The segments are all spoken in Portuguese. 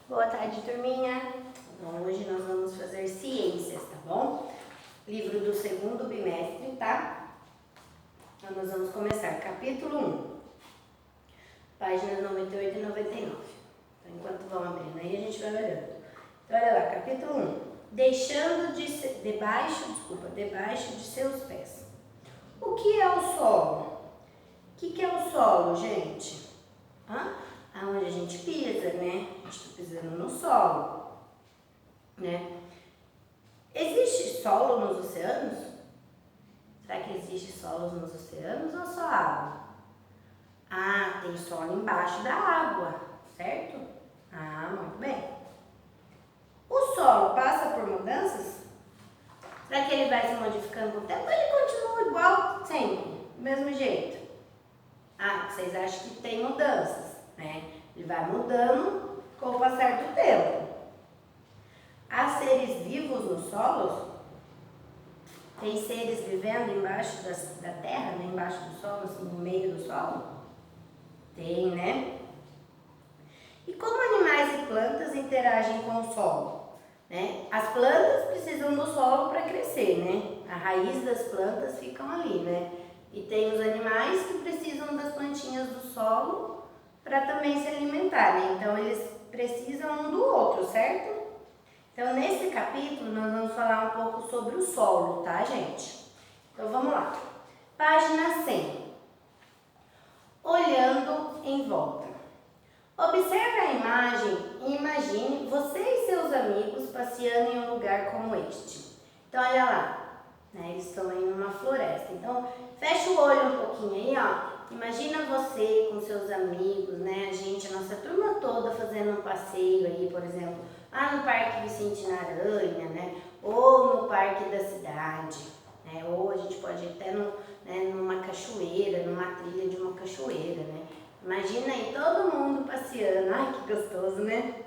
Boa tarde, turminha. Bom, hoje nós vamos fazer ciências, tá bom? Livro do segundo bimestre, tá? Então nós vamos começar. Capítulo 1, páginas 98 e 99. Então, enquanto vão abrindo aí, a gente vai olhando. Então, olha lá, capítulo 1. Debaixo de seus pés. O que é o solo? O que é o solo, gente? Aonde a gente pisa, né? A gente está pisando no solo, né? Existe solo nos oceanos? Será que existe solos nos oceanos ou só água? Tem solo embaixo da água, certo? Muito bem. O solo passa por mudanças? Será que ele vai se modificando com o tempo ou ele continua igual sempre, do mesmo jeito? Vocês acham que tem mudanças, né? Ele vai mudando com o passar do tempo. Há seres vivos nos solos? Tem seres vivendo embaixo da terra, né? Embaixo do solo, assim, no meio do solo? Tem, né? E como animais e plantas interagem com o solo? Né? As plantas precisam do solo para crescer, né? A raiz das plantas ficam ali, né? E tem os animais que precisam das plantinhas do solo para também se alimentar, né? Então eles precisam um do outro, certo? Então nesse capítulo nós vamos falar um pouco sobre o solo, tá, gente? Então vamos lá. Página 100. Olhando em volta. Observe a imagem e imagine você e seus amigos passeando em um lugar como este. Então olha lá, né? Eles estão em uma floresta. Então fecha o olho um pouquinho aí, ó. Imagina você com seus amigos, né? A nossa turma toda fazendo um passeio aí, por exemplo, lá no Parque Vicente Aranha, né? Ou no Parque da Cidade, né? Ou a gente pode ir até numa cachoeira, numa trilha de uma cachoeira, né? Imagina aí todo mundo passeando. Ai, que gostoso, né?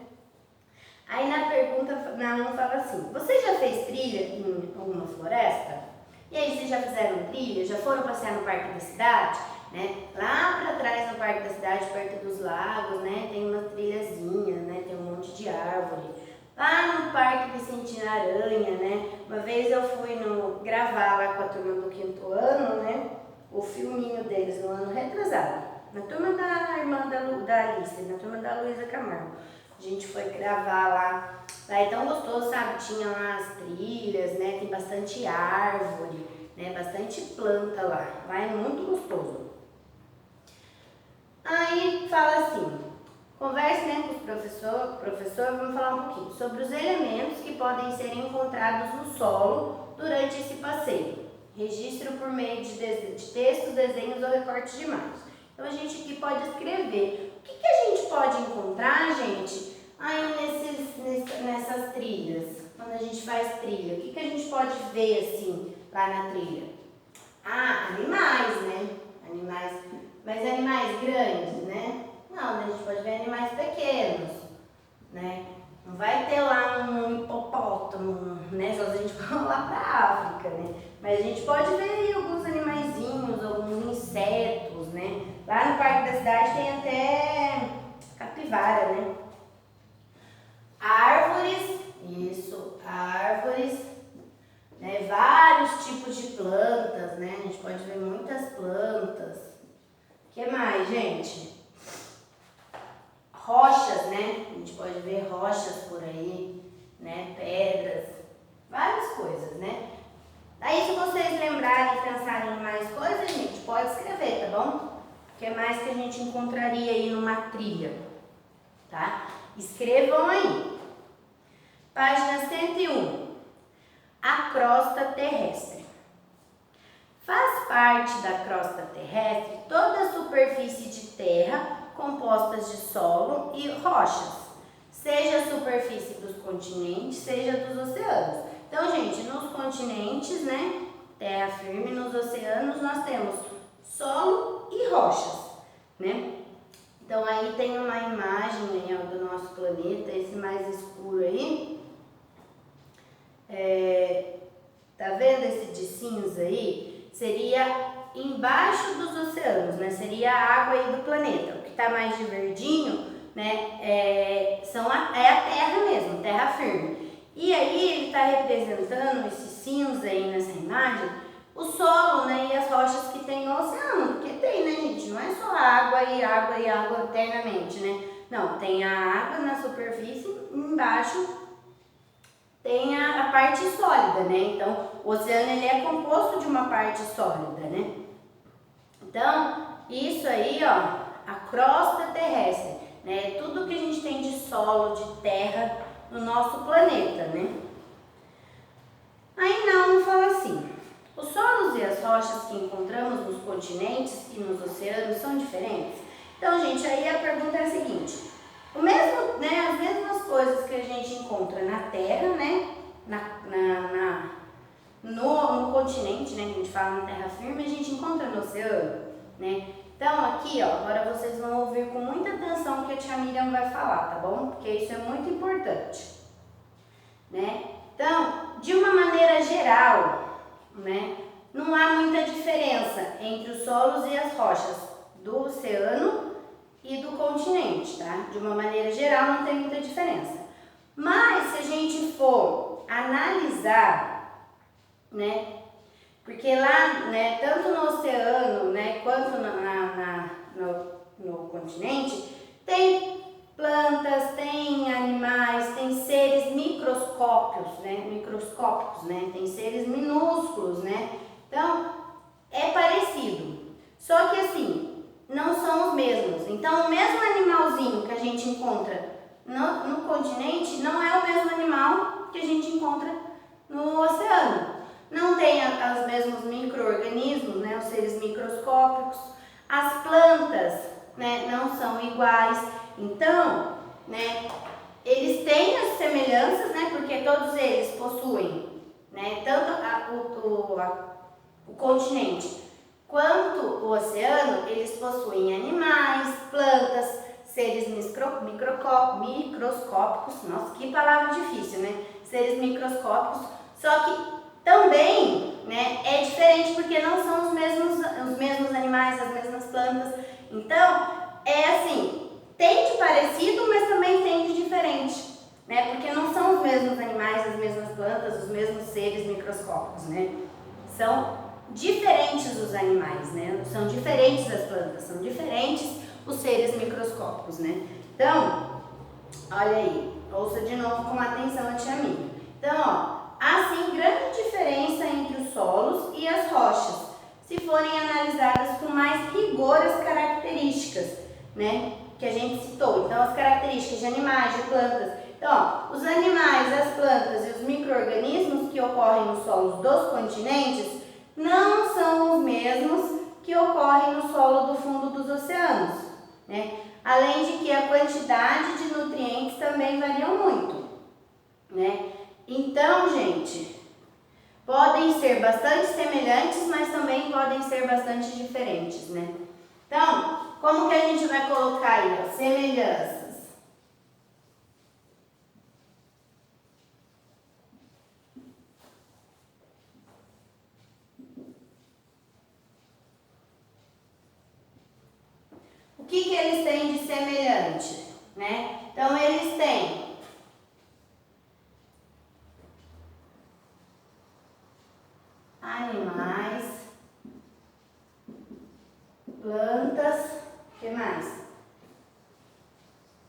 Aí na pergunta, um fala assim: você já fez trilha em alguma floresta? E aí, vocês já fizeram trilha? Já foram passear no Parque da Cidade? Né? Lá pra trás no Parque da Cidade, perto dos lagos, né? Tem uma trilhazinha, né? Tem um monte de árvore. Lá no Parque Vicente Aranha, né? Uma vez eu fui gravar lá com a turma do 5º ano, né? O filminho deles no ano retrasado. Na turma da irmã da Alice, na turma da Luísa Camargo. A gente foi gravar lá. Lá é tão gostoso, sabe? Tinha lá as trilhas, né? Tem bastante árvore, né? Bastante planta lá. Lá é muito gostoso. Aí fala assim, converse, né, com o professor, vamos falar um pouquinho sobre os elementos que podem ser encontrados no solo durante esse passeio. Registro por meio de textos, desenhos ou recortes de imagens. Então a gente aqui pode escrever. O que a gente pode encontrar, gente, aí nessas trilhas? Quando a gente faz trilha, o que a gente pode ver assim lá na trilha? Animais, né? Mas animais grandes, né? Não, a gente pode ver animais pequenos, né? Não vai ter lá um hipopótamo, né? Só se a gente for lá para a África, né? Mas a gente pode ver aí alguns animaizinhos, alguns insetos, né? Lá no Parque da Cidade tem até capivara, né? Árvores, né? Vários tipos de plantas, né? A gente pode ver muitas plantas. O que mais, gente? Rochas, né? A gente pode ver rochas por aí, né? Pedras, várias coisas, né? Aí, se vocês lembrarem e pensarem em mais coisas, gente, pode escrever, tá bom? O que mais que a gente encontraria aí numa trilha, tá? Escrevam aí. Página 101. A crosta terrestre. Faz parte da crosta terrestre toda a superfície de terra compostas de solo e rochas, seja a superfície dos continentes, seja dos oceanos. Então, gente, nos continentes, né, terra firme, nos oceanos nós temos solo e rochas, né? Então, aí tem uma imagem aí, ó, do nosso planeta, esse mais escuro aí. Tá vendo esse de cinza aí? Seria embaixo dos oceanos, né? Seria a água aí do planeta. O que tá mais de verdinho, né, é a terra mesmo, terra firme. E aí ele está representando esse cinza aí nessa imagem, o solo, né, e as rochas que tem no oceano, porque tem, né, gente? Não é só água e água e água eternamente, né? Não, tem a água na superfície, embaixo tem a parte sólida, né? Então, o oceano ele é composto de uma parte sólida, né? Então, isso aí, ó, a crosta terrestre, né? Tudo que a gente tem de solo, de terra no nosso planeta, né? Aí não fala assim, os solos e as rochas que encontramos nos continentes e nos oceanos são diferentes? Então, gente, aí a pergunta é a seguinte, o mesmo, né, as mesmas coisas que a gente encontra na terra, né, no continente, né, que a gente fala na terra firme, a gente encontra no oceano, né? Então aqui, ó, agora vocês vão ouvir com muita atenção o que a tia Miriam vai falar, tá bom? Porque isso é muito importante, né? Então, de uma maneira geral, né, não há muita diferença entre os solos e as rochas do oceano e do continente, tá? De uma maneira geral não tem muita diferença. Mas se a gente for analisar, né, porque lá, né, tanto no oceano, né, quanto no continente, tem plantas, tem animais, tem seres microscópicos, né, tem seres minúsculos, né, então é parecido, só que assim, não são os mesmos. Então o mesmo animalzinho que a gente encontra no continente não é o mesmo animal que a gente encontra no oceano. Não tem os mesmos micro-organismos, né, os seres microscópicos. As plantas, né, não são iguais. Então, né, eles têm as semelhanças, né, porque todos eles possuem, né, tanto o continente quanto o oceano, eles possuem animais, plantas, seres microscópicos, nossa, que palavra difícil, né? Seres microscópicos, só que também, né, é diferente porque não são os mesmos animais, as mesmas plantas. Então, é assim, tem de parecido, mas também tem de diferente, né? Porque não são os mesmos animais, as mesmas plantas, os mesmos seres microscópicos, né? São diferentes os animais, né? São diferentes as plantas, são diferentes os seres microscópicos, né? Então, olha aí, ouça de novo com atenção a tia minha. Então, ó, há sim grande diferença entre os solos e as rochas, se forem analisadas com mais rigor as características, né, que a gente citou. Então, as características de animais, de plantas. Então, ó, os animais, as plantas e os micro-organismos que ocorrem nos solos dos continentes não são os mesmos que ocorrem no solo do fundo dos oceanos, né? Além de que a quantidade de nutrientes também varia muito, né? Então, gente, podem ser bastante semelhantes, mas também podem ser bastante diferentes, né? Então, como que a gente vai colocar aí, ó, semelhanças? O que eles têm de semelhante, né? Então, eles têm animais, plantas, o que mais?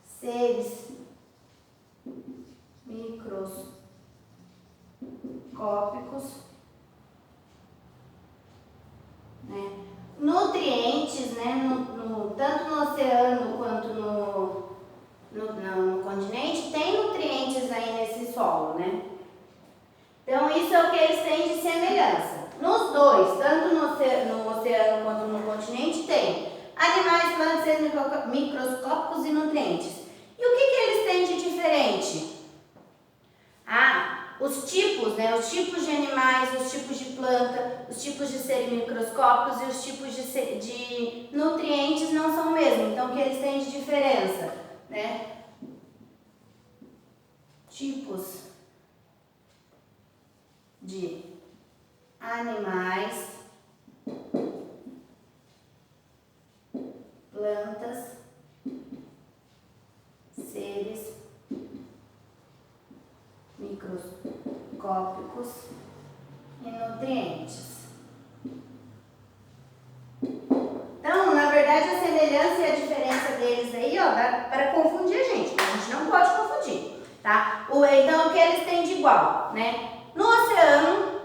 Seres microscópicos, né? Nutrientes, né? Tanto no oceano quanto no continente, tem nutrientes aí nesse solo, né? Então, isso é o que eles têm de semelhança. Nos dois, tanto no oceano quanto no continente, tem animais, plantas, seres microscópicos e nutrientes. E o que eles têm de diferente? Os tipos, né? Os tipos de animais, os tipos de planta, os tipos de seres microscópicos e os tipos de nutrientes não são o mesmo. Então, o que eles têm de diferença, né? Tipos de animais, plantas, seres microscópicos e nutrientes. Então, na verdade, a semelhança e a diferença deles aí, ó, dá para confundir a gente não pode confundir, tá? Então, o que eles têm de igual, né? No oceano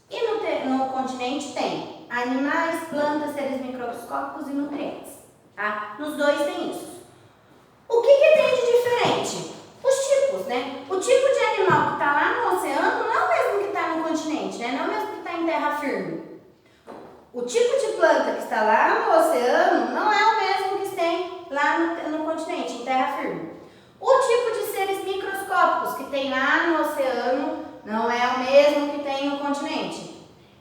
e no continente tem animais, plantas, seres microscópicos e nutrientes, tá? Nos dois tem isso. O que tem de diferente? Os tipos, né? O tipo de animal que está lá no oceano não é o mesmo que está no continente, né? Não é o mesmo que está em terra firme. O tipo de planta que está lá no oceano não é o mesmo que tem lá no continente, em terra firme. O tipo de seres microscópicos que tem lá no oceano não é o mesmo que tem no continente.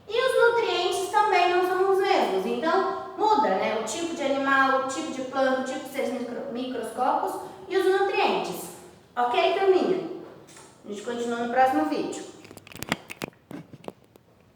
E os nutrientes também não são os mesmos. Então, muda, né? O tipo de animal, o tipo de planta, o tipo de seres microscópicos e os nutrientes. Ok, turminha? A gente continua no próximo vídeo.